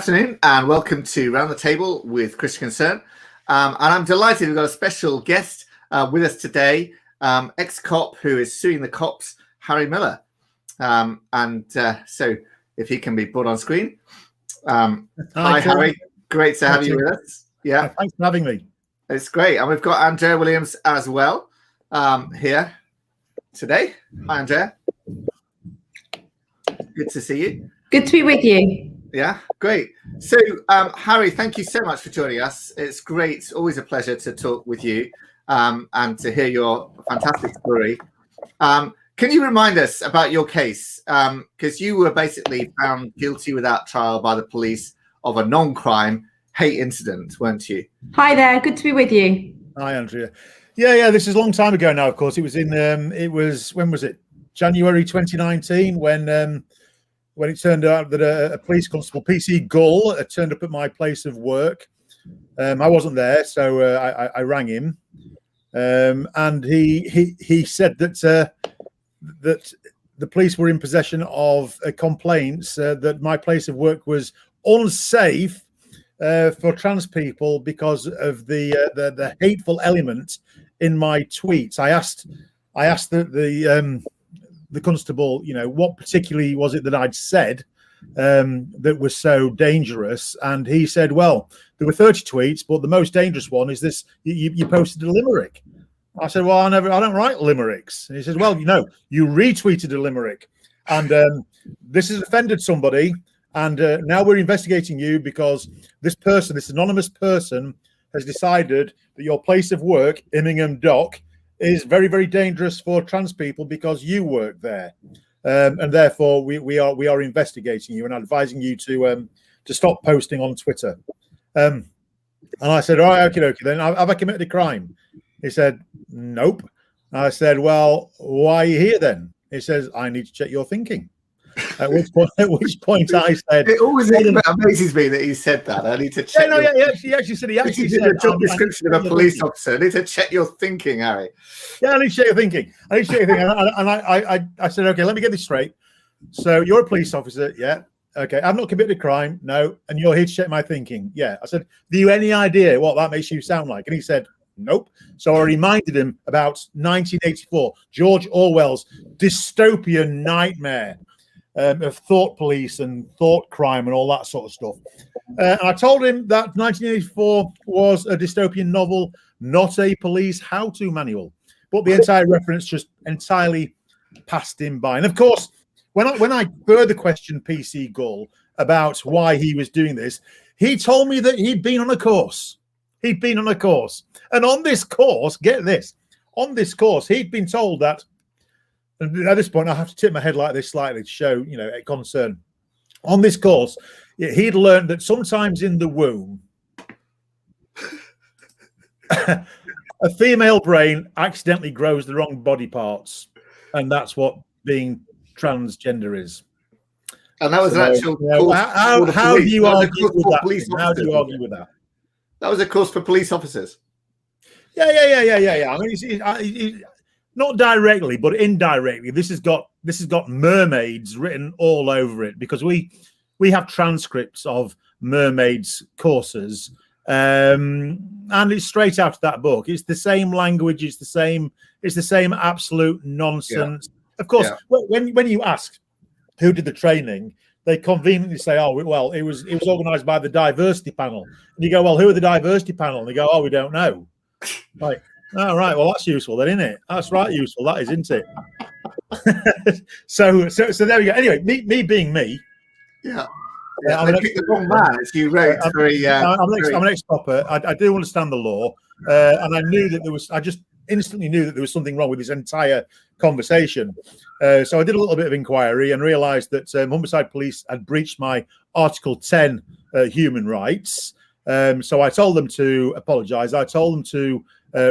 Afternoon and welcome to Round the Table with Christian Concern. And I'm delighted we've got a special guest with us today, ex-cop who is suing the cops, Harry Miller. So if he can be brought on screen. Hi, Harry. Great to have you with us. Yeah, thanks for having me. It's great. And we've got Andrea Williams as well here today. Hi, Andrea. Good to see you. Good to be with you. Yeah, great. So, Harry, thank you so much for joining us. It's great. Always a pleasure to talk with you and to hear your fantastic story. Can you remind us about your case? Because you were basically found guilty without trial by the police of a non-crime hate incident, weren't you? Hi there. Good to be with you. Hi, Andrea. Yeah. This is a long time ago now. Of course, it was in. When was it? January 2019 when it turned out that a police constable, PC Gull, turned up at my place of work. I wasn't there, so I rang him, and he said that the police were in possession of complaints that my place of work was unsafe for trans people because of the hateful element in my tweets. I asked the constable, what particularly was it that I'd said that was so dangerous? And he said, well, there were 30 tweets, but the most dangerous one is this, you posted a limerick. I said, well, I don't write limericks. And he says, well, you retweeted a limerick and this has offended somebody. And now we're investigating you because this anonymous person has decided that your place of work, Immingham Dock, is very, very dangerous for trans people because you work there, and therefore we are investigating you and advising you to stop posting on Twitter. And I said, all right, okay, then have I committed a crime? He said, nope. And I said, well, why are you here then? He says, I need to check your thinking. At which point I said, it always amazes me that he said that. I need to check. He actually said a job description of a police officer. I need to check your thinking, Harry. Yeah, I need to check your thinking. And I said, okay, let me get this straight. So you're a police officer, yeah? Okay, I've not committed a crime, no, and you're here to check my thinking, yeah. I said, do you any idea what that makes you sound like? And he said, nope. So I reminded him about 1984, George Orwell's dystopian nightmare of thought police and thought crime and all that sort of stuff. And I told him that 1984 was a dystopian novel, not a police how-to manual. But the entire reference just entirely passed him by. And of course, when I further questioned PC Gull about why he was doing this, he told me that he'd been on a course. And on this course, get this, he'd been told that. And at this point, I have to tip my head like this slightly to show, a concern. On this course, he'd learned that sometimes in the womb, a female brain accidentally grows the wrong body parts, and that's what being transgender is. And that was an actual course. How do you argue with that? How do you argue with that? That was a course for police officers. Yeah. I mean, not directly, but indirectly. This has got mermaids written all over it because we have transcripts of mermaids courses, and it's straight out of that book. It's the same language. It's the same absolute nonsense. Yeah. Of course, when you ask who did the training, they conveniently say, "Oh, well, it was organised by the diversity panel." And you go, "Well, who are the diversity panel?" And they go, "Oh, we don't know." Like. Oh, right. Well, that's useful then, isn't it? That's right useful. That is, isn't it? so there we go. Anyway, me being me. Yeah. I'm the wrong man, as you wrote. I'm an ex-copper. I do understand the law, and I knew that I just instantly knew that there was something wrong with this entire conversation. So I did a little bit of inquiry and realised that Humberside Police had breached my Article 10 human rights. So I told them to apologise. I told them to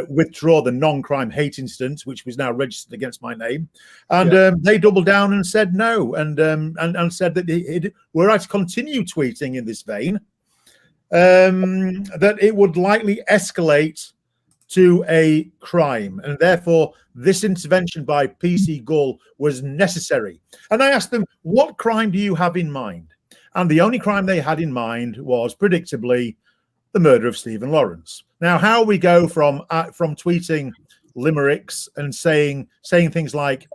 withdraw the non-crime hate incident, which was now registered against my name, and they doubled down and said no, and said that were I to continue tweeting in this vein, that it would likely escalate to a crime, and therefore this intervention by PC Gull was necessary. And I asked them, what crime do you have in mind? And the only crime they had in mind was, predictably, the murder of Stephen Lawrence. Now, how we go from tweeting limericks and saying things like,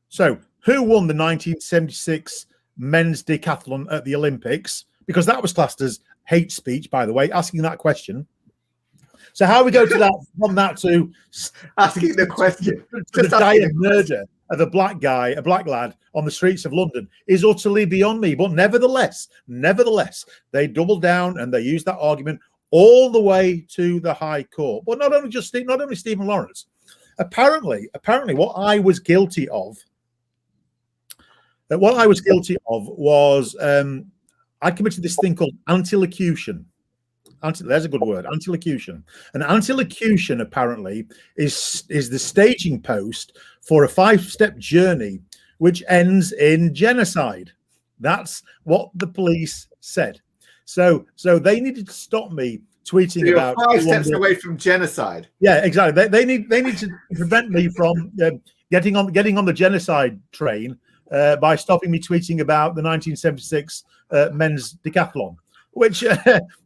so who won the 1976 men's decathlon at the Olympics? Because that was classed as hate speech, by the way, asking that question. So how we go to that, from that to asking the question, to the dire murder of a black lad on the streets of London is utterly beyond me. But nevertheless, they doubled down and they used that argument all the way to the High Court. But not only Stephen Lawrence. Apparently, what I was guilty of was I committed this thing called antilocution. There's a good word, antilocution. And antilocution apparently is the staging post for a 5-step journey which ends in genocide. That's what the police said. So they needed to stop me tweeting about 5 steps away from genocide. Yeah, exactly. They need to prevent me from getting on the genocide train by stopping me tweeting about the 1976 men's decathlon. Which to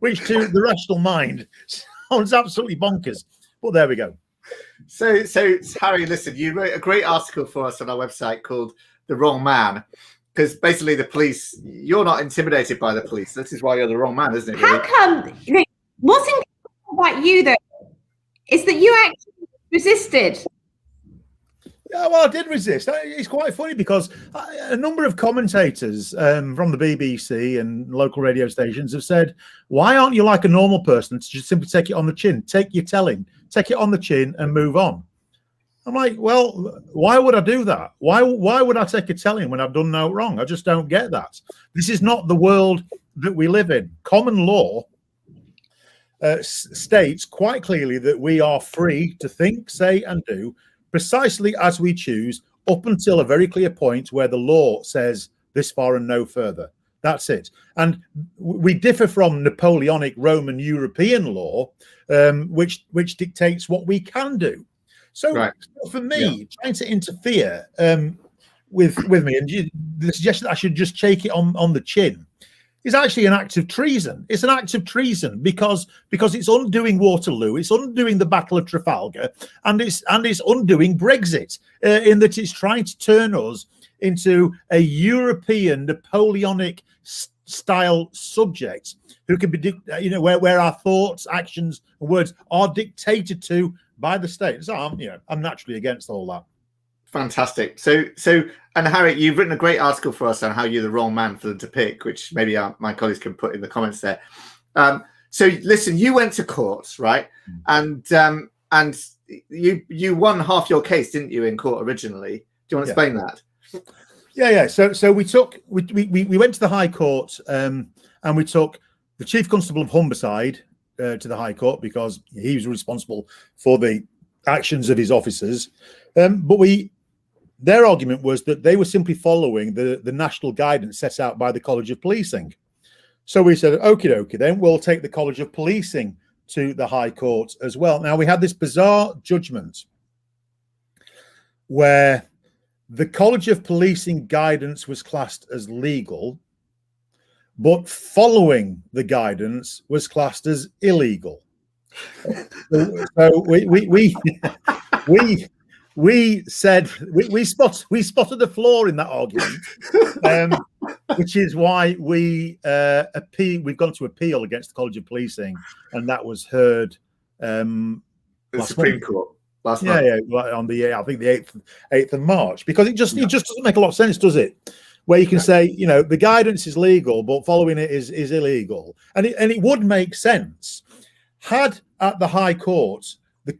the rational mind sounds absolutely bonkers. But there we go. So Harry, listen, you wrote a great article for us on our website called "The Wrong Man," because basically the police, you're not intimidated by the police. This is why you're the wrong man, isn't it? How come? What's incredible about you though is that you actually resisted. Yeah, well, I did resist. It's quite funny because a number of commentators from the BBC and local radio stations have said, why aren't you like a normal person to just simply take it on the chin, take your telling, take it on the chin and move on? I'm like, well, why would I do that? Why would I take a telling when I've done no wrong? I just don't get that. This is not the world that we live in. Common law states quite clearly that we are free to think, say and do precisely as we choose, up until a very clear point where the law says this far and no further. That's it. And we differ from Napoleonic Roman European law, which dictates what we can do. So right. For me, trying to interfere with me and the suggestion that I should just take it on the chin is actually an act of treason. It's an act of treason because it's undoing Waterloo, it's undoing the Battle of Trafalgar, and it's undoing Brexit in that it's trying to turn us into a European Napoleonic style subject who can be, where our thoughts, actions, and words are dictated to by the state. So I'm naturally against all that. Fantastic. So, and Harry, you've written a great article for us on how you're the wrong man for them to pick, which maybe my colleagues can put in the comments there. So, listen, you went to court, right? And you won half your case, didn't you, in court originally? Do you want to explain that? Yeah. So we went to the High Court, and we took the Chief Constable of Humberside to the High Court because he was responsible for the actions of his officers. But their argument was that they were simply following the national guidance set out by the College of Policing. So we said, okie dokie, then we'll take the College of Policing to the High Court as well. Now, we had this bizarre judgment where the College of Policing guidance was classed as legal, but following the guidance was classed as illegal. So we said we spotted the flaw in that argument, which is why we've gone to appeal against the College of Policing, and that was heard the Supreme Court last month. On I think the 8th of March, because it just doesn't make a lot of sense, does it? Where you can say, the guidance is legal, but following it is illegal, and it would make sense had at the High Court the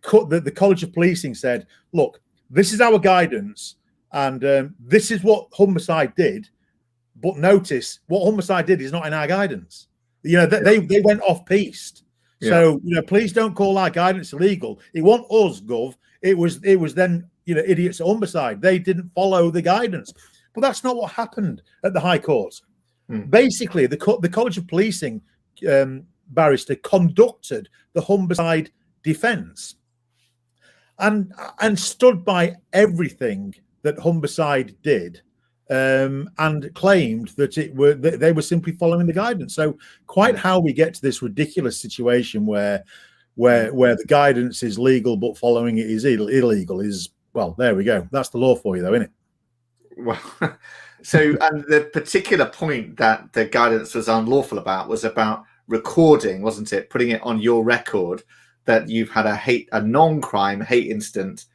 College of Policing said, look, this is our guidance, and this is what Humberside did, but notice what Humberside did is not in our guidance. They went off-piste. So please don't call our guidance illegal. It wasn't us, Gov. It was then idiots at Humberside. They didn't follow the guidance. But that's not what happened at the High Court. Basically, the College of Policing barrister conducted the Humberside defence and stood by everything that Humberside did, and claimed that they were simply following the guidance. So quite how we get to this ridiculous situation where the guidance is legal but following it is illegal is, well, there we go. That's the law for you, though, isn't it? Well, so, and the particular point that the guidance was unlawful about was about recording, wasn't it? Putting it on your record that you've had a non-crime hate incident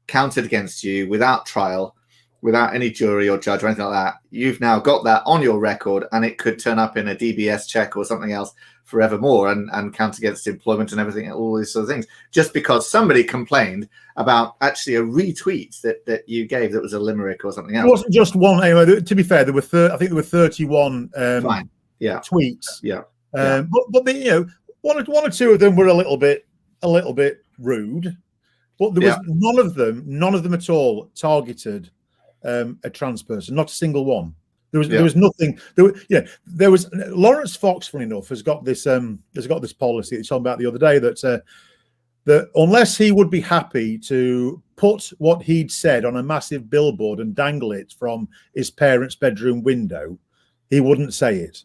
counted against you without trial, without any jury or judge or anything like that. You've now got that on your record, and it could turn up in a DBS check or something else forevermore and count against employment and everything, all these sort of things, just because somebody complained about actually a retweet that you gave that was a limerick or something else. It wasn't just one. Anyway, to be fair, I think there were 31 Fine. Yeah. tweets. Yeah. But one or two of them were a little bit rude, but there was none of them at all targeted a trans person, not a single one. There was nothing. There was Lawrence Fox, funny enough, has got this policy that he told me about the other day that unless he would be happy to put what he'd said on a massive billboard and dangle it from his parents' bedroom window, he wouldn't say it.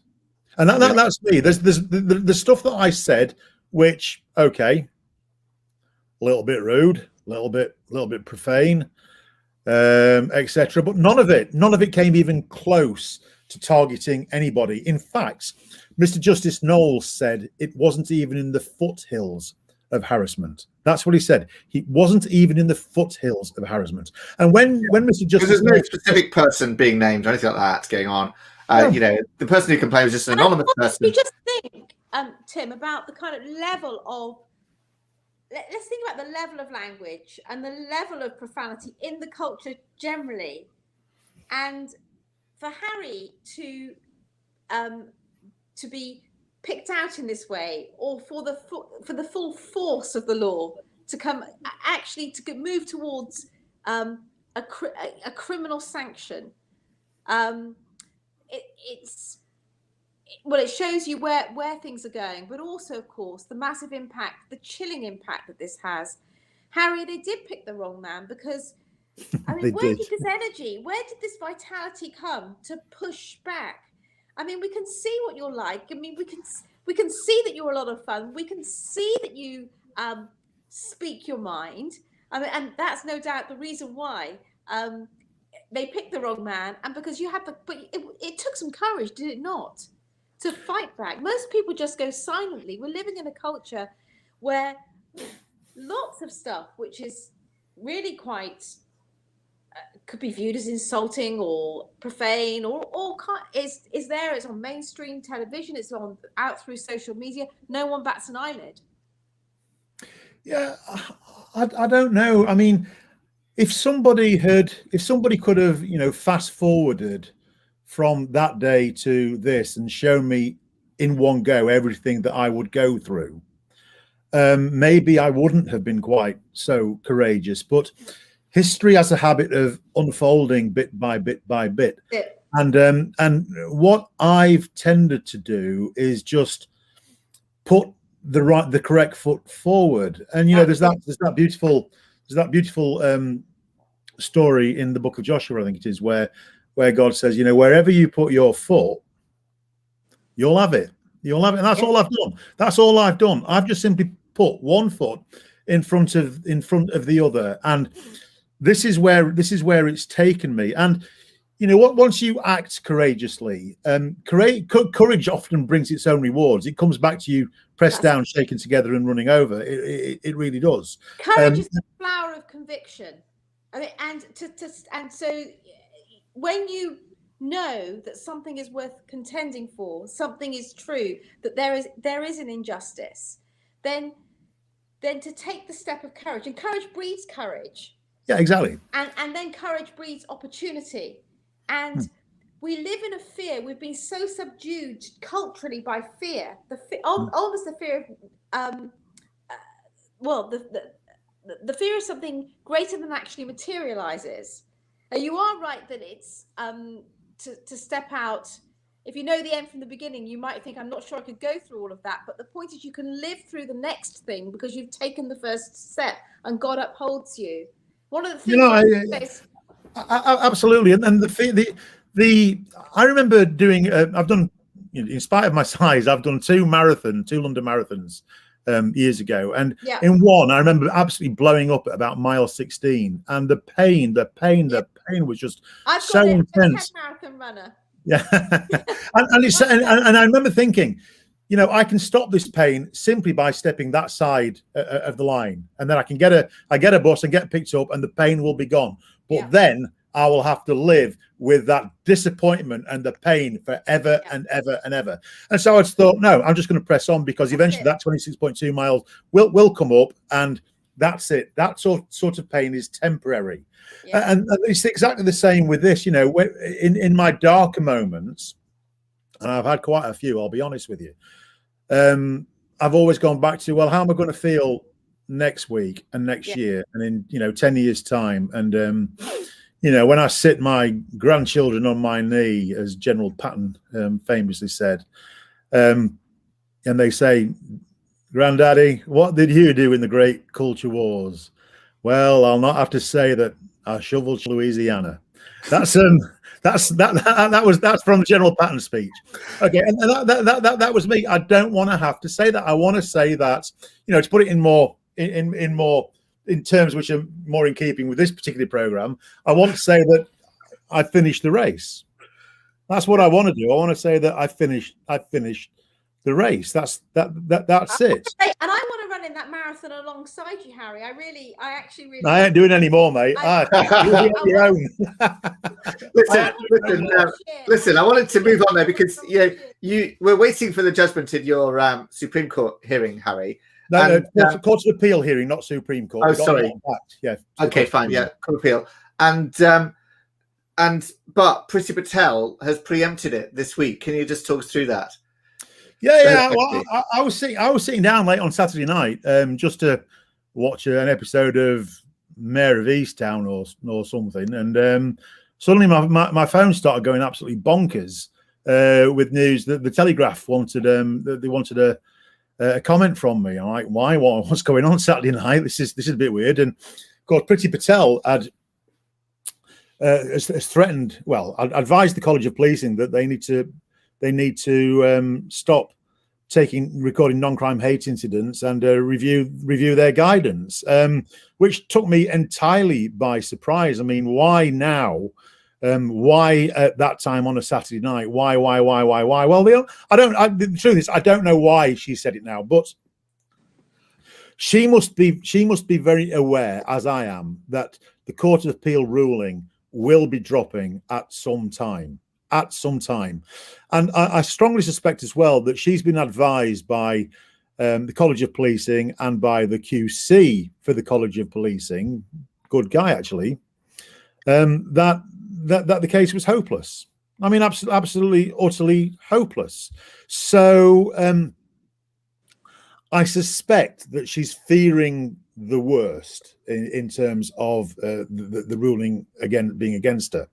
And that's me. There's the stuff that I said, which, okay, a little bit rude, a little bit profane, etc. But none of it came even close to targeting anybody. In fact, Mr. Justice Knowles said it wasn't even in the foothills of harassment. That's what he said. He wasn't even in the foothills of harassment. And when Mr. Justice, there's no specific person being named or anything like that going on. The person who complained was just an anonymous person. You just think, Tim, about the kind of level of, let's think about the level of language and the level of profanity in the culture generally. And for Harry to be picked out in this way, or for the full force of the law to come, actually to move towards a criminal sanction, it shows you where things are going, but also, of course, the massive impact, the chilling impact that this has. Harry, they did pick the wrong man, because I mean, where did this energy, where did this vitality come to push back? I mean, we can see what you're like. I mean, we can see that you're a lot of fun. We can see that you speak your mind. I mean, and that's no doubt the reason why they picked the wrong man. And because you had but it took some courage, did it not, to fight back? Most people just go silently. We're living in a culture where lots of stuff, which is really quite could be viewed as insulting or profane or is there. It's on mainstream television. It's out through social media. No one bats an eyelid. Yeah, I don't know. I mean, if somebody could have, fast forwarded from that day to this and shown me in one go everything that I would go through, maybe I wouldn't have been quite so courageous. But history has a habit of unfolding bit by bit by bit. Yeah. And what I've tended to do is just put the correct foot forward. And there's that beautiful story in the book of Joshua, I think it is, where God says, wherever you put your foot, you'll have it. You'll have it. And that's all I've done. That's all I've done. I've just simply put one foot in front of the other. And this is where it's taken me. And once you act courageously, courage often brings its own rewards. It comes back to you, pressed down, shaken together, and running over. It really does. Courage is the flower of conviction. I mean, and so when you know that something is worth contending for, something is true, that there is an injustice, then to take the step of courage, and courage breeds courage. Yeah, exactly. And then courage breeds opportunity. And we live in a fear. We've been so subdued culturally by fear. Almost the fear of, the fear of something greater than actually materializes. You are right that it's to step out. If you know the end from the beginning, you might think, I'm not sure I could go through all of that. But the point is, you can live through the next thing because you've taken the first step, and God upholds you. One of the things, absolutely, and I remember doing. I've done, in spite of my size, I've done two London marathons years ago, and in one I remember absolutely blowing up at about mile 16, and the pain was just so intense. Marathon runner. Yeah, and I remember thinking, I can stop this pain simply by stepping that side of the line, and then I get a bus and get picked up, and the pain will be gone. But then I will have to live with that disappointment and the pain forever and ever and ever. And so I just thought, no, I'm just going to press on, because eventually that 26.2 miles will come up, and that's it. That sort of pain is temporary. Yeah. And it's exactly the same with this. In my darker moments, and I've had quite a few, I'll be honest with you, I've always gone back to, well, how am I going to feel next week and next year and in 10 years time? And when I sit my grandchildren on my knee, as General Patton famously said, and they say, "Granddaddy, what did you do in the great culture wars?" Well, I'll not have to say that I shoveled Louisiana. That's that's from General Patton's speech. Okay, and that was me. I don't want to have to say that. I want to say that, to put it in more in terms which are more in keeping with this particular program, I want to say that I finished the race. That's what I want to do. I want to say that I finished the race. That's it. And I want to run in that marathon alongside you, Harry. I actually really. I ain't doing any more, mate. You'll be on your own. Listen. I wanted to move on there, because we're waiting for the judgment in your Supreme Court hearing, Harry. No, Court of Appeal hearing, not Supreme Court. Oh, sorry. Yeah. Okay, fine. Yeah, Court of Appeal. But Priti Patel has preempted it this week. Can you just talk us through that? Yeah. Well, I was sitting down late on Saturday night, just to watch an episode of Mayor of Easttown or something, and suddenly my phone started going absolutely bonkers with news that the Telegraph wanted a comment from me. I'm like, why? What's going on Saturday night? This is a bit weird. And of course, Priti Patel has threatened. Well, advised the College of Policing that they need to stop recording non-crime hate incidents and review their guidance, which took me entirely by surprise. I mean, why now? Why at that time on a Saturday night? Why? Well, the truth is, I don't know why she said it now, but she must be very aware, as I am, that the Court of Appeal ruling will be dropping at some time. And I strongly suspect as well that she's been advised by the College of Policing and by the QC for the College of Policing, good guy actually, that the case was hopeless. I mean, absolutely, utterly hopeless. So I suspect that she's fearing the worst in terms of the ruling again being against her.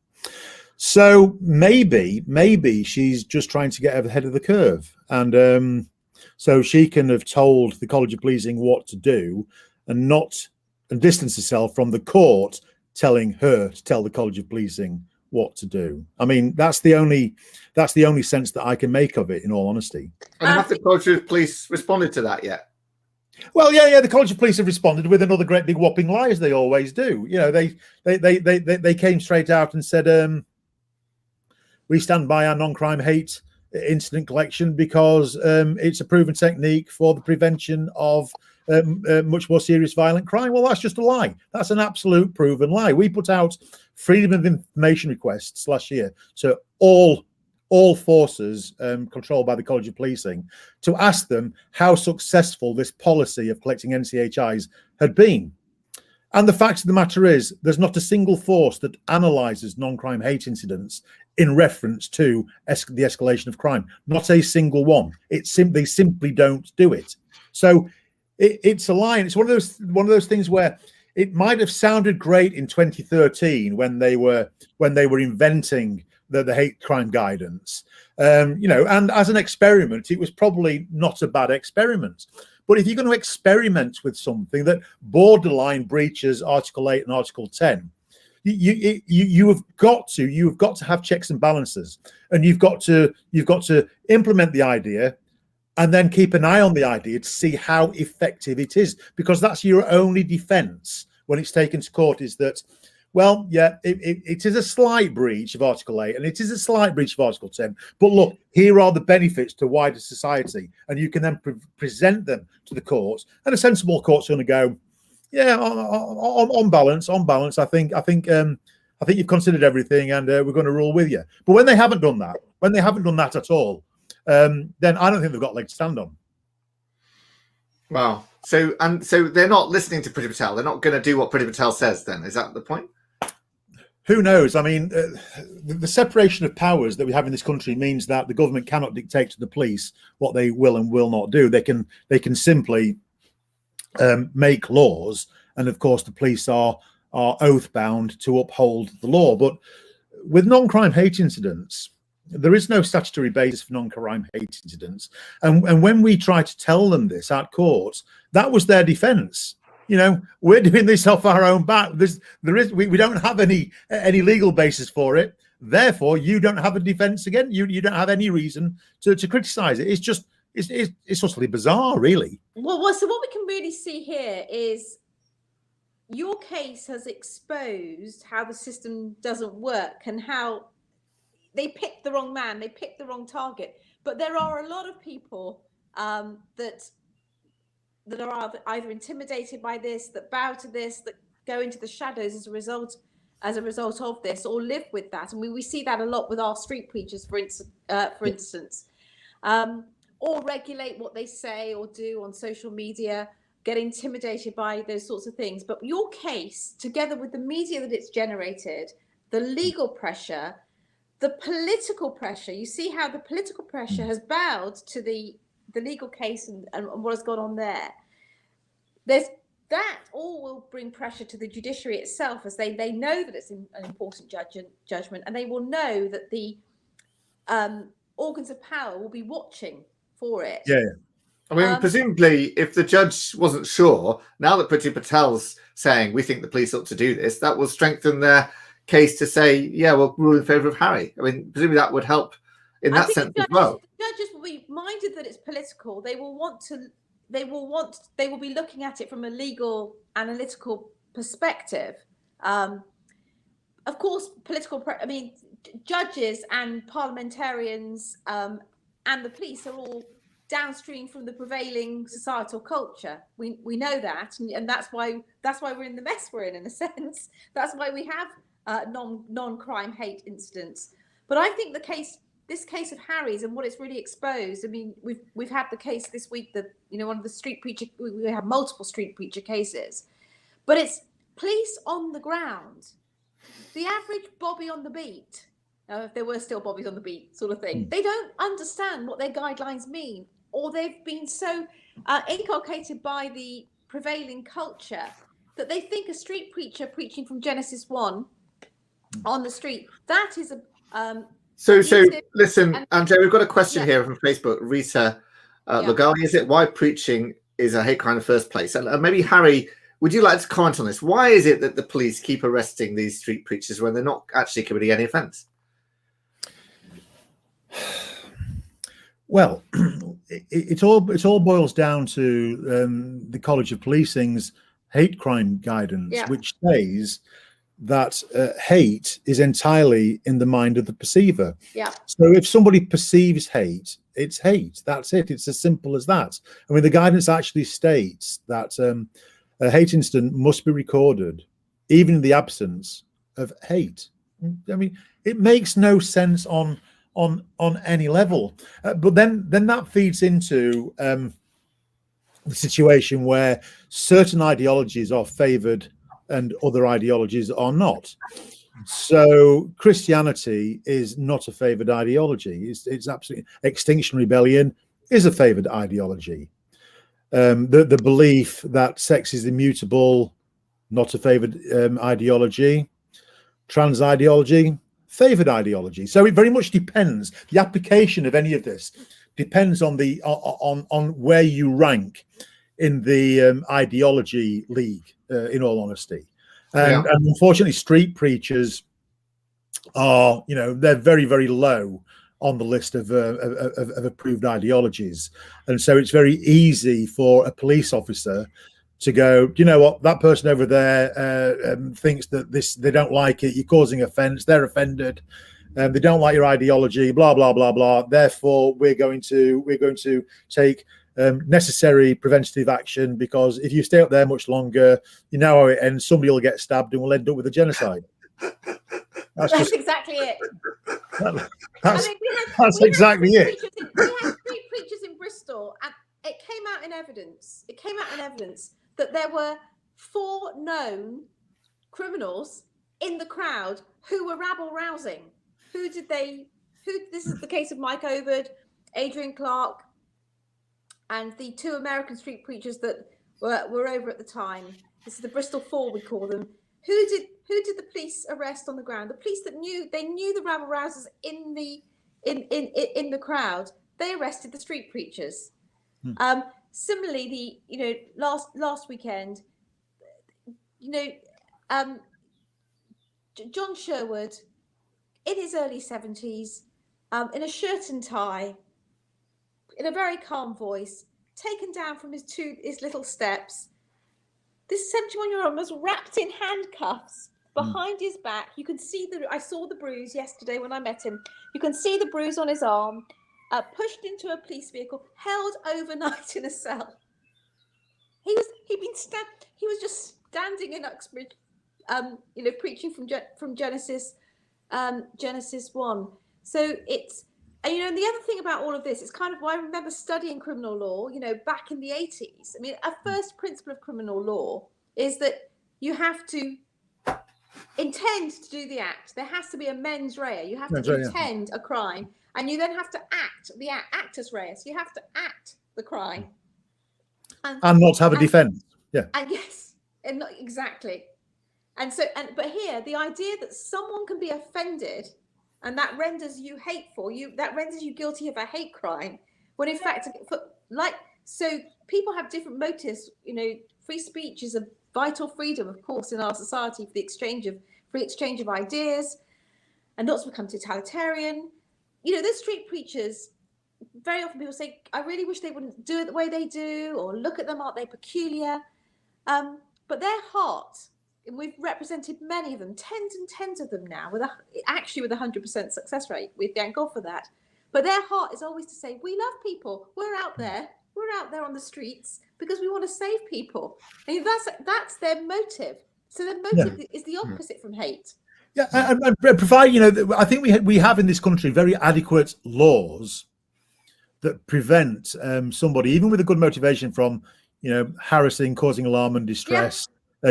So maybe she's just trying to get ahead of the curve, and so she can have told the College of Policing what to do, and distance herself from the court telling her to tell the College of Policing what to do. I mean, that's the only sense that I can make of it, in all honesty. And have the College of Police responded to that yet? Well, yeah. The College of Police have responded with another great big whopping lie, as they always do. They came straight out and said, we stand by our non-crime hate incident collection because it's a proven technique for the prevention of much more serious violent crime. Well, that's just a lie. That's an absolute proven lie. We put out freedom of information requests last year to all forces controlled by the College of Policing to ask them how successful this policy of collecting NCHIs had been. And the fact of the matter is, there's not a single force that analyzes non-crime hate incidents in reference to the escalation of crime. Not a single one. They simply don't do it. So it's a lie. And it's one of those things where it might have sounded great in 2013 when they were inventing the hate crime guidance, and as an experiment, it was probably not a bad experiment. But if you're going to experiment with something that borderline breaches Article 8 and Article 10, you have got to have checks and balances, and you've got to implement the idea, and then keep an eye on the idea to see how effective it is, because that's your only defence when it's taken to court, is that, well, yeah, it is a slight breach of Article 8 and it is a slight breach of Article 10, but look, here are the benefits to wider society, and you can then present them to the courts, and a sensible court's going to go, yeah, on balance, I think you've considered everything, and we're going to rule with you. But when they haven't done that, at all, then I don't think they've got a leg to stand on. Wow. So they're not listening to Priti Patel. They're not going to do what Priti Patel says. Then is that the point? Who knows? I mean, the separation of powers that we have in this country means that the government cannot dictate to the police what they will and will not do. They can simply make laws, and of course the police are oath bound to uphold the law. But with non-crime hate incidents, there is no statutory basis for non-crime hate incidents, and when we try to tell them this at court, that was their defence. We're doing this off our own back. We don't have any legal basis for it. Therefore, you don't have a defence again. You don't have any reason to criticise it. It's utterly bizarre, really. Well, so what we can really see here is your case has exposed how the system doesn't work and how they picked the wrong man, they picked the wrong target. But there are a lot of people that are either intimidated by this, that bow to this, that go into the shadows as a result of this, or live with that. And we see that a lot with our street preachers, for instance, or regulate what they say or do on social media, get intimidated by those sorts of things. But your case, together with the media that it's generated, the legal pressure, the political pressure, you see how the political pressure has bowed to the legal case and what has gone on there. That all will bring pressure to the judiciary itself, as they know that it's an important judgment, and they will know that the organs of power will be watching for it. Yeah. I mean, presumably, if the judge wasn't sure, now that Priti Patel's saying we think the police ought to do this, that will strengthen their case to say, yeah, we'll rule in favour of Harry. I mean, presumably that would help in that sense as well. Judges will be minded that it's political. They will be looking at it from a legal, analytical perspective. Of course, judges and parliamentarians and the police are all downstream from the prevailing societal culture. We know that, and that's why we're in the mess we're in a sense. That's why we have non-crime hate incidents. But I think this case of Harry's and what it's really exposed. I mean, we've had the case this week that one of the street preacher. We have multiple street preacher cases, but it's police on the ground. The average Bobby on the beat, if there were still Bobbies on the beat, sort of thing. They don't understand what their guidelines mean, or they've been so inculcated by the prevailing culture that they think a street preacher preaching from Genesis 1 on the street, that is a So listen, Andrea, we've got a question here from Facebook. Rita Logani, is it why preaching is a hate crime in the first place? And maybe Harry, would you like to comment on this? Why is it that the police keep arresting these street preachers when they're not actually committing any offence? Well, it all boils down to the College of Policing's hate crime guidance, which says that hate is entirely in the mind of the perceiver. Yeah. So if somebody perceives hate, it's hate. That's it. It's as simple as that. I mean, the guidance actually states that a hate incident must be recorded, even in the absence of hate. I mean, it makes no sense on any level. But then that feeds into the situation where certain ideologies are favoured and other ideologies are not. So Christianity is not a favoured ideology. It's absolutely Extinction Rebellion is a favoured ideology. The belief that sex is immutable, not a favoured ideology. Trans ideology, favoured ideology. So it very much depends. The application of any of this depends on the on where you rank in the ideology league. In all honesty, And unfortunately, street preachers are, they're very, very low on the list of approved ideologies. And so it's very easy for a police officer to go, do you know what, that person over there thinks that they don't like it, you're causing offense, they're offended, they don't like your ideology, blah, blah, blah, blah. Therefore, we're going to take necessary preventative action, because if you stay up there much longer, you know how it ends. Somebody will get stabbed and we'll end up with a genocide. That's exactly it. That's exactly it. We had three preachers in Bristol, and it came out in evidence. That there were 4 known criminals in the crowd who were rabble rousing. This is the case of Mike Overd, Adrian Clark, and the 2 American street preachers that were over at the time. This is the Bristol 4, we call them. Who did the police arrest on the ground? The police that knew the rabble rousers in the crowd. They arrested the street preachers. Similarly, last weekend, John Sherwood, in his early 70s, in a shirt and tie, in a very calm voice, taken down from his little steps. This 71-year-old was wrapped in handcuffs behind his back. You can see I saw the bruise yesterday when I met him. You can see the bruise on his arm. Pushed into a police vehicle, held overnight in a cell. He was just standing in Uxbridge, preaching from Genesis 1. So it's, and the other thing about all of this is kind of why I remember studying criminal law, back in the 80s. I mean, a first principle of criminal law is that you have to intend to do the act. There has to be a mens rea. You have to intend a crime. And you then have to act the actus reus. You have to act the crime, and not have a defense. Yeah. And yes, and not exactly. And so, but here, the idea that someone can be offended, and that renders you hateful, that renders you guilty of a hate crime, when in fact, so people have different motives. Free speech is a vital freedom, of course, in our society for the free exchange of ideas, and not to become totalitarian. The street preachers, very often people say, I really wish they wouldn't do it the way they do, or look at them, aren't they peculiar? But their heart, and we've represented many of them, tens and tens of them now, with 100% success rate. We thank God for that. But their heart is always to say, we love people. We're out there on the streets because we want to save people. And that's their motive. So their motive is the opposite from hate. Yeah, and provide, I think we have in this country very adequate laws that prevent somebody, even with a good motivation, from, harassing, causing alarm and distress,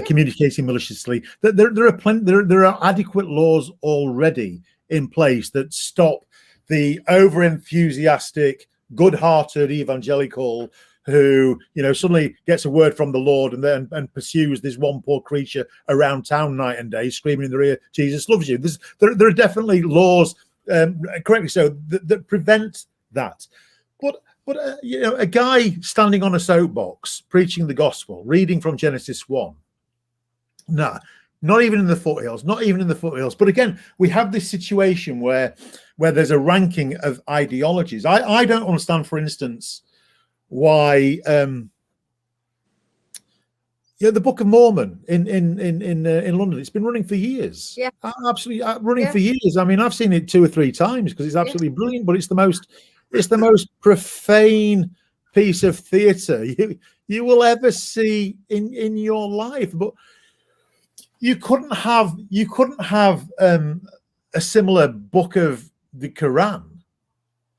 communicating maliciously. There are adequate laws already in place that stop the over-enthusiastic, good-hearted evangelical who, suddenly gets a word from the Lord and pursues this one poor creature around town night and day, screaming in their ear, Jesus loves you. There are definitely laws, correctly so, that prevent that. But a guy standing on a soapbox, preaching the gospel, reading from Genesis 1, not even in the foothills, But again, we have this situation where there's a ranking of ideologies. I don't understand, for instance, why the Book of Mormon in London, it's been running for years. Absolutely running for years. I mean, I've seen it 2 or 3 times because it's absolutely brilliant, but it's the most profane piece of theater you will ever see in your life. But you couldn't have a similar book of the Quran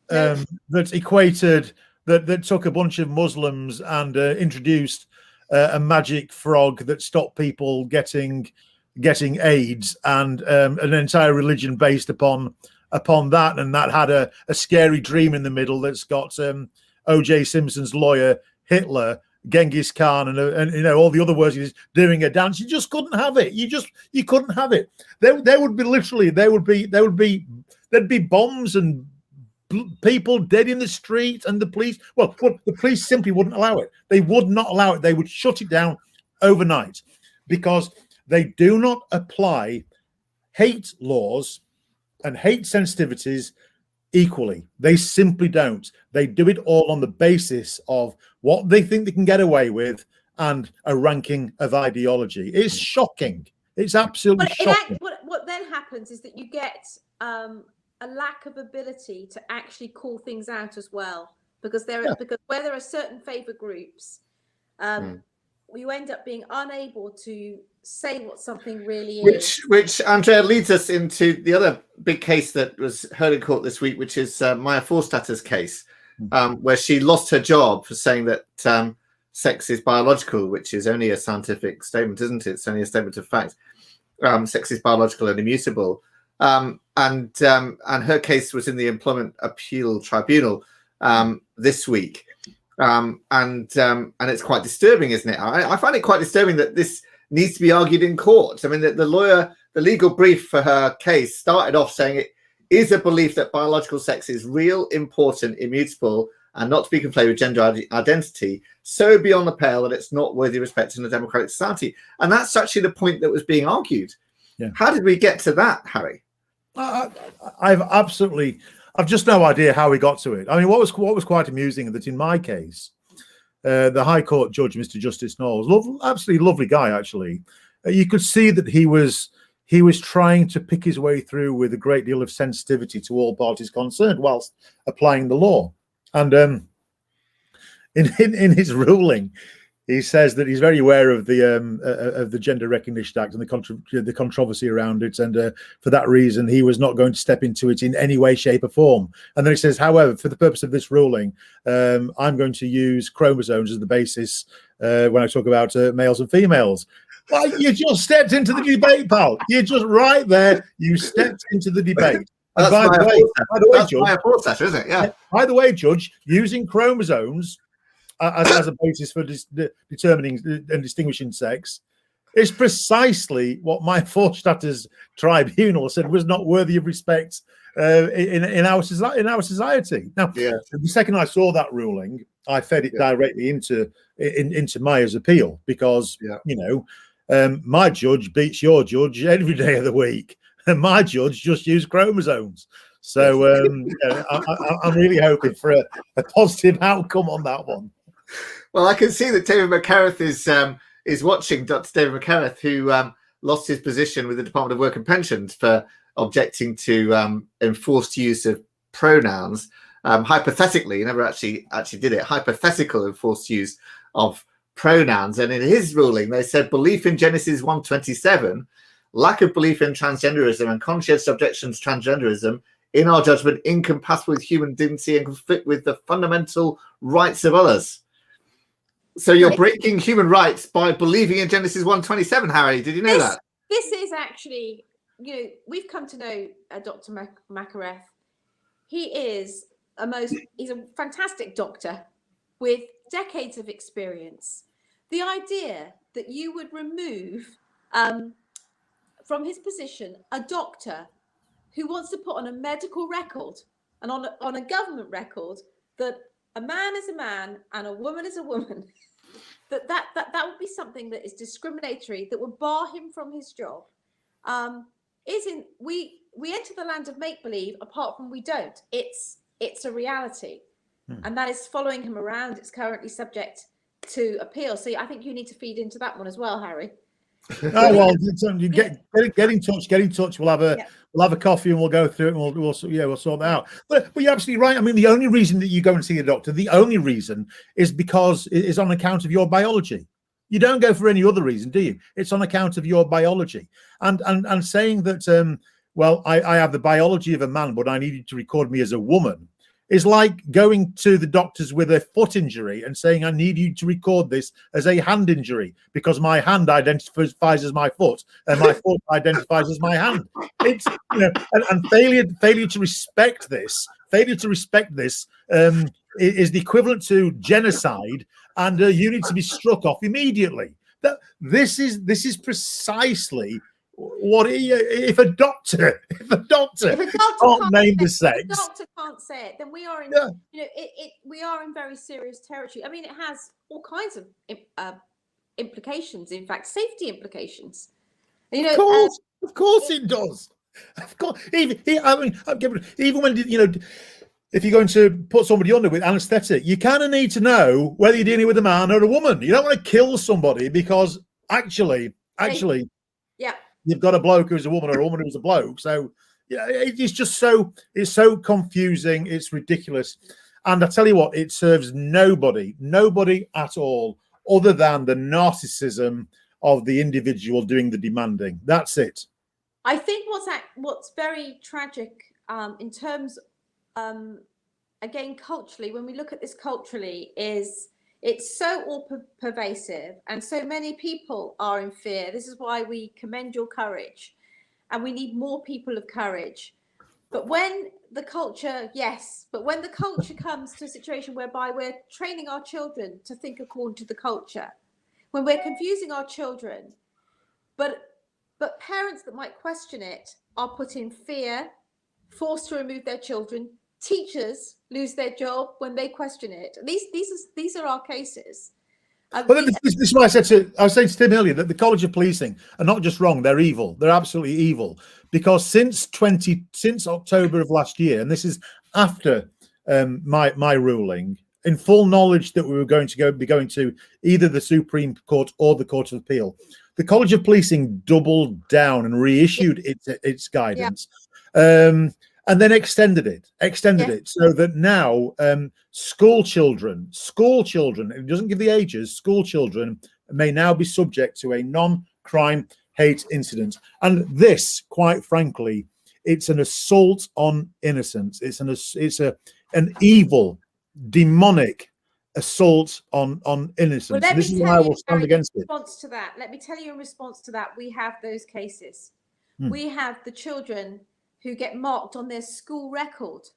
that equated that took a bunch of Muslims and introduced a magic frog that stopped people getting AIDS, and an entire religion based upon that, and that had a scary dream in the middle that's got O.J. Simpson's lawyer, Hitler, Genghis Khan, and all the other words, doing a dance. You just couldn't have it. You couldn't have it. There would be bombs and people dead in the street, and the police simply wouldn't allow it. They would not allow it. They would shut it down overnight, because They do not apply hate laws and hate sensitivities equally. They simply don't. They do it all on the basis of what they think they can get away with and a ranking of ideology. It's shocking. It's absolutely shocking. What then happens is that you get a lack of ability to actually call things out as well, because because where there are certain favor groups, you end up being unable to say what something really is. Which Andrea leads us into the other big case that was heard in court this week, which is Maya Forstatter's case, where she lost her job for saying that sex is biological, which is only a scientific statement, isn't it? It's only a statement of fact. Sex is biological and immutable. And her case was in the Employment Appeal Tribunal this week. And it's quite disturbing, isn't it? I find it quite disturbing that this needs to be argued in court. I mean, the legal brief for her case started off saying it is a belief that biological sex is real, important, immutable, and not to be conflated with gender identity, so beyond the pale that it's not worthy of respect in a democratic society. And that's actually the point that was being argued. Yeah. How did we get to that, Harry? I've just no idea how we got to it. I mean, what was quite amusing that in my case, the High Court judge, Mr. Justice Knowles, absolutely lovely guy, actually. You could see that he was trying to pick his way through with a great deal of sensitivity to all parties concerned whilst applying the law. And in his ruling, he says that he's very aware of the Gender Recognition Act and the controversy around it, and for that reason, he was not going to step into it in any way, shape, or form. And then he says, however, for the purpose of this ruling, I'm going to use chromosomes as the basis when I talk about males and females. Well, you just stepped into the debate, pal. You're just right there. You stepped into the debate. That's by the way, Judge, isn't it? Yeah. By the way, Judge, using chromosomes as a basis for determining and distinguishing sex is precisely what Maya Forstatter's tribunal said was not worthy of respect in our society. Now, the second I saw that ruling, I fed it directly into Maya's appeal, because my judge beats your judge every day of the week. And my judge just used chromosomes. So I'm really hoping for a positive outcome on that one. Well, I can see that David McCareth is watching. Dr. David McCareth, who lost his position with the Department of Work and Pensions for objecting to enforced use of pronouns. Hypothetically, he never actually did it. Hypothetical enforced use of pronouns. And in his ruling, they said belief in Genesis 1:27. Lack of belief in transgenderism and conscientious objection to transgenderism, in our judgment, incompatible with human dignity and conflict with the fundamental rights of others. So you're breaking human rights by believing in Genesis 1:27, Harry. Did you know that? This is actually, we've come to know Dr. McCareth. He's a fantastic doctor with decades of experience. The idea that you would remove from his position a doctor who wants to put on a medical record and on a government record that a man is a man and a woman is a woman, that would be something that is discriminatory, that would bar him from his job. We enter the land of make-believe, apart from we don't. It's a reality. And that is following him around. It's currently subject to appeal. So I think you need to feed into that one as well, Harry. Oh well, get in touch. We'll have a coffee and we'll go through it and we'll sort that out. But you're absolutely right. I mean, the only reason that you go and see a doctor, the only reason is because it is on account of your biology. You don't go for any other reason, do you? It's on account of your biology. And saying that I have the biology of a man, but I need you to record me as a woman, is like going to the doctors with a foot injury and saying, I need you to record this as a hand injury because my hand identifies as my foot and my foot identifies as my hand. It's, and failure to respect this is the equivalent to genocide, and you need to be struck off immediately. This is precisely what if a doctor can't name the sex, if a doctor can't say it, then we are in we are in very serious territory. I mean, it has all kinds of implications, in fact, safety implications. You know, Of course it does. Of course, even when if you're going to put somebody under with anaesthetic, you kind of need to know whether you're dealing with a man or a woman. You don't want to kill somebody because actually, yeah, you've got a bloke who's a woman or a woman who's a bloke. So yeah, it's so confusing. It's ridiculous. And I tell you what, it serves nobody at all, other than the narcissism of the individual doing the demanding. That's it. I think what's very tragic in terms, again, culturally, when we look at this culturally, is it's so all pervasive, and so many people are in fear. This is why we commend your courage, and we need more people of courage. But when the culture comes to a situation whereby we're training our children to think according to the culture, when we're confusing our children, but parents that might question it are put in fear, forced to remove their children. Teachers lose their job when they question it. These are our cases. Well, this is why I was saying to Tim earlier that the College of Policing are not just wrong; they're evil. They're absolutely evil, because since October of last year, and this is after my ruling, in full knowledge that we were going to be going to either the Supreme Court or the Court of Appeal, the College of Policing doubled down and reissued its guidance, and then extended it so that now school children, it doesn't give the ages, school children may now be subject to a non-crime hate incident. And this, quite frankly, it's an assault on innocence. It's an evil, demonic assault on innocence. Well, this is why I will stand against it. Let me tell you, in response to that, we have those cases. We have the children who get marked on their school record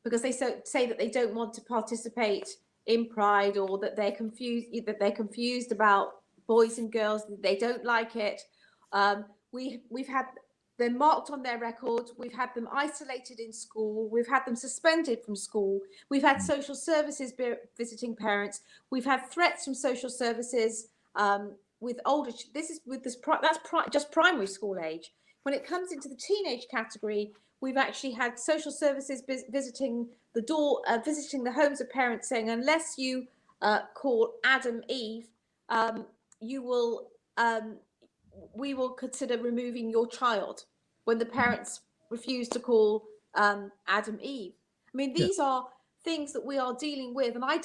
because they say that they don't want to participate in Pride, or that they're confused about boys and girls, they don't like it. We've had them marked on their record. We've had them isolated in school. We've had them suspended from school. We've had social services visiting parents. We've had threats from social services with older. That's just primary school age. When it comes into the teenage category, we've actually had social services visiting the homes of parents, saying, unless you call Adam Eve, we will consider removing your child, when the parents refuse to call Adam Eve. I mean, these are things that we are dealing with. And I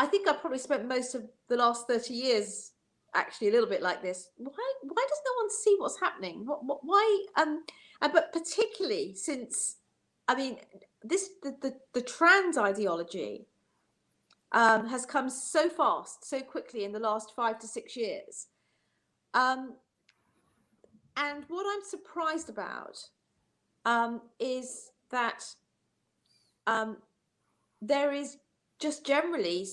think I probably spent most of the last 30 years actually a little bit like this. Why does no one see what's happening? Why? But particularly since, I mean, the trans ideology has come so fast, so quickly in the last 5 to 6 years. And what I'm surprised about is that there is just generally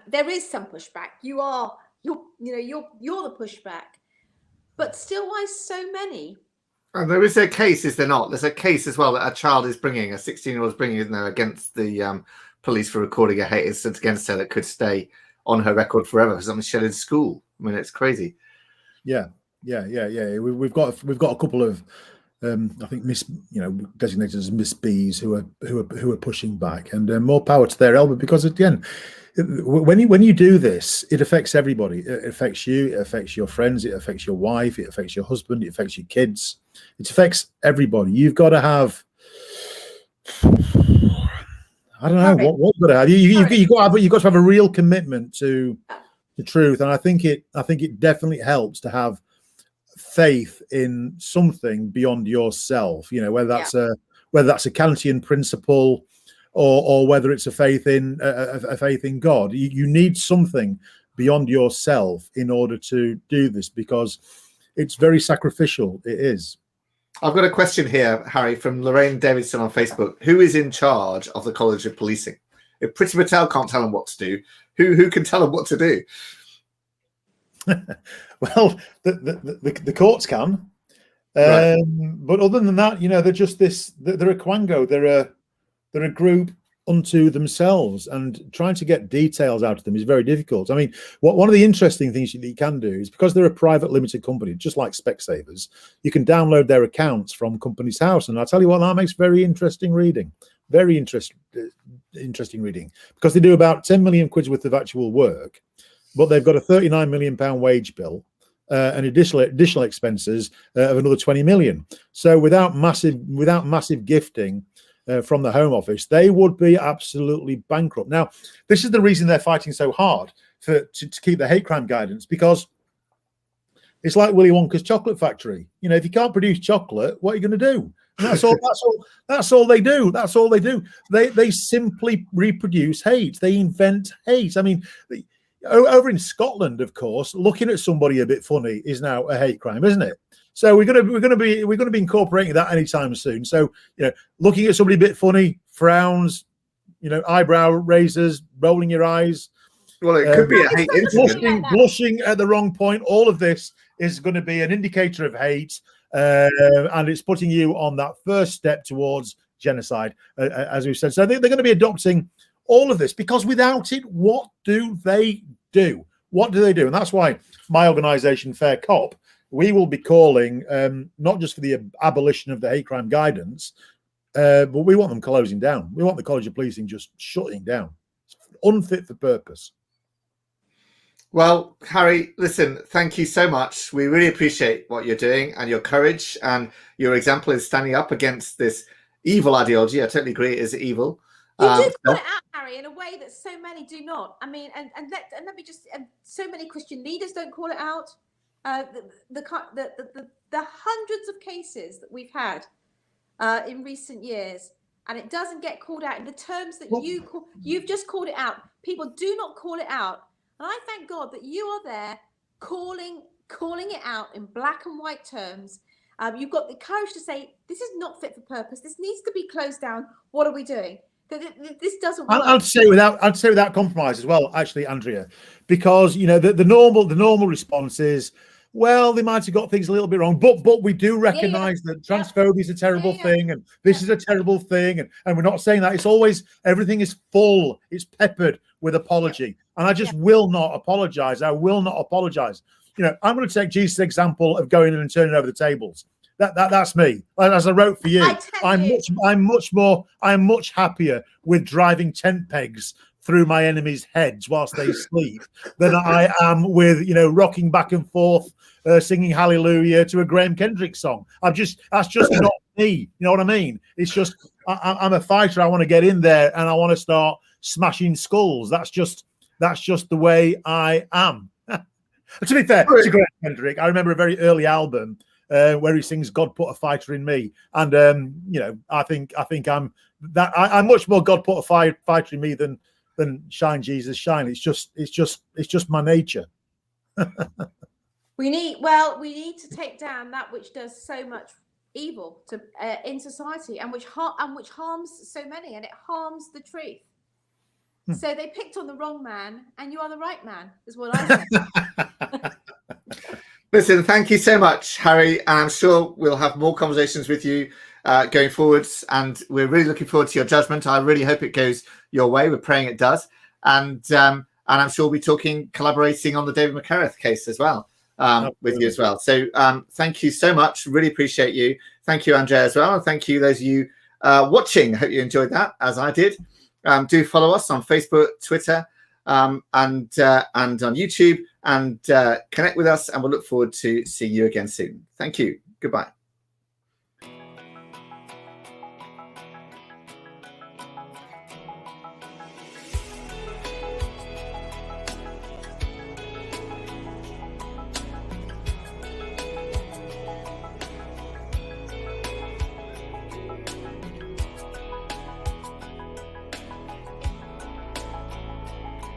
there is some pushback. You're the pushback, but still, why so many? And there is a case, is there not? There's a case as well that a 16-year-old is bringing, isn't there, against the police for recording a hate incident against her that could stay on her record forever for something she said in school. I mean, it's crazy. Yeah. We've got a couple of I think designated as Miss B's who are pushing back, and more power to their elbow, because again, when you do this, it affects everybody. It affects you, it affects your friends, it affects your wife, it affects your husband, it affects your kids, it affects everybody. You've got to have, I don't know what you've got to have. You've got to have a real commitment to the truth, and I think it definitely helps to have faith in something beyond yourself. Whether that's a Kantian principle, or whether it's a faith in God. You need something beyond yourself in order to do this, because it's very sacrificial. It is. I've got a question here, Harry, from Lorraine Davidson on Facebook. Who is in charge of the College of Policing? If Priti Patel can't tell them what to do, who can tell them what to do? Well, the courts can, but other than that, they're just this. They're a quango. They're a group unto themselves, and trying to get details out of them is very difficult. I mean, one of the interesting things that you can do is, because they're a private limited company, just like Specsavers, you can download their accounts from Companies House, and I'll tell you what, that makes very interesting reading. Very interesting reading, because they do about 10 million quid's worth of actual work, but they've got a 39 million pound wage bill and additional expenses of another 20 million. So without massive gifting from the Home Office, they would be absolutely bankrupt. Now, this is the reason they're fighting so hard to keep the hate crime guidance, because it's like Willy Wonka's chocolate factory. You know, if you can't produce chocolate, what are you going to do? And that's all they do. That's all they do. They simply reproduce hate. They invent hate. I mean, over in Scotland, of course, looking at somebody a bit funny is now a hate crime, isn't it? So we're going to be incorporating that anytime soon. So, you know, looking at somebody a bit funny, frowns, you know, eyebrow raisers, rolling your eyes. Well, it could be a hate incident. Blushing at the wrong point. All of this is going to be an indicator of hate, and it's putting you on that first step towards genocide, as we've said. So they're going to be adopting all of this, because without it, what do they do? What do they do? And that's why my organisation, Fair Cop, we will be calling not just for the abolition of the hate crime guidance, but we want them closing down. We want the College of Policing just shutting down. It's unfit for purpose. Well, Harry, listen, thank you so much. We really appreciate what you're doing and your courage, and your example is standing up against this evil ideology. I totally agree, it is evil. You do call it out, Harry, in a way that so many do not. I mean, and let me just, so many Christian leaders don't call it out. The hundreds of cases that we've had in recent years, and it doesn't get called out in the terms that you've just called it out. People do not call it out. And I thank God that you are there calling it out in black and white terms. You've got the courage to say, this is not fit for purpose. This needs to be closed down. What are we doing? This doesn't work. I'd say without compromise as well, actually, Andrea, because, you know, the normal response is, well, they might have got things a little bit wrong, but we do recognise that transphobia is a terrible thing, and this is a terrible thing, and we're not saying that. It's always, everything is full, it's peppered with apology, and I just will not apologise. I will not apologise. You know, I'm going to take Jesus' example of going in and turning over the tables. That's me. As I wrote for you, I'm much happier with driving tent pegs through my enemies' heads whilst they sleep than I am with, you know, rocking back and forth, singing Hallelujah to a Graham Kendrick song. That's just not me. You know what I mean? It's just, I'm a fighter. I want to get in there and I want to start smashing skulls. That's just the way I am. To be fair, it's a Graham Kendrick. I remember a very early album where he sings "God Put a Fighter in Me," and you know, I think I'm much more God Put a Fighter in me than Shine Jesus Shine. It's just my nature. We need to take down that which does so much evil to in society, and which harms so many, and it harms the truth. So they picked on the wrong man, and you are the right man, is what I say. Listen, thank you so much, Harry. I'm sure we'll have more conversations with you going forwards, and we're really looking forward to your judgment. I really hope it goes your way. We're praying it does, and I'm sure we'll be collaborating on the David McCarrick case as well with you as well. So thank you so much. Really appreciate you. Thank you, Andrea, as well, and thank you those of you watching. Hope you enjoyed that, as I did. Do follow us on Facebook, Twitter, and on YouTube, and connect with us, and we'll look forward to seeing you again soon. Thank you. Goodbye.